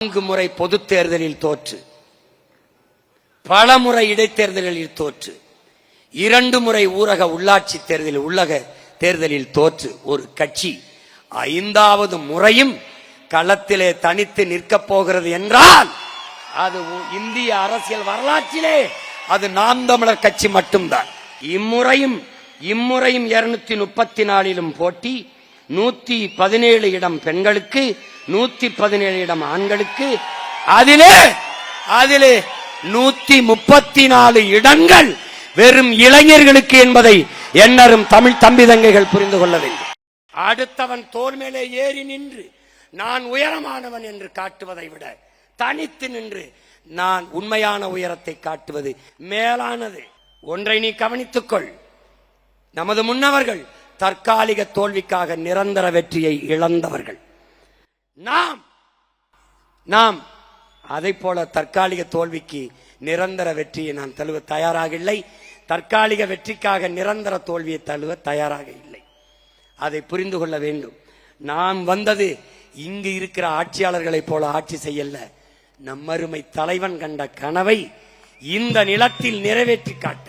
4 முறை பொது தேர்தலில் தோற்று, பல முறை இடைத்தேர்தலில் தோற்று, 2 முறை ஊரக உள்ளாட்சி தேர்தலில் உள்ளக தேர்தலில் தோற்று ஒரு கட்சி 5வது முறையும் களத்திலே தனித்து நிற்கப் போகிறது என்றால் அது இந்திய அரசியல் வரலாற்றிலே அது நாம் தமிழர் கட்சி மட்டும்தான். இம்முறையும் 234 போட்டி, 117 இடம் பெண்களுக்கு, 117 இடம் ஆண்களுக்கு, அதிலே 134 இடங்கள் வெறும் இளைஞர்களுக்கு என்பதை எண்ணரும் தமிழ் தம்பி தங்கைகள் புரிந்து கொள்ள வேண்டும். அடுத்தவன் தோள் மேலே ஏறி நின்று நான் உயரமானவன் என்று காட்டுவதை விட தனித்து நின்று நான் உண்மையான உயரத்தை காட்டுவது மேலானது. ஒன்றை நீ கவனித்துக்கொள், நமது முன்னவர்கள் தற்காலிக தோல்விக்காக நிரந்தர வெற்றியை இழந்தவர்கள். நாம் அதை போல தற்காலிக தோல்விக்கு நிரந்தர வெற்றியை நான் தழுவ தயாராக இல்லை. தற்காலிக வெற்றிக்காக நிரந்தர தோல்வியை தழுவ தயாராக இல்லை. அதை புரிந்து கொள்ள வேண்டும். நாம் வந்தது இங்கு இருக்கிற ஆட்சியாளர்களை போல ஆட்சி செய்யல, நம்மருமை தலைவன் கண்ட கனவை இந்த நிலத்தில் நிறைவேற்றி காட்ட.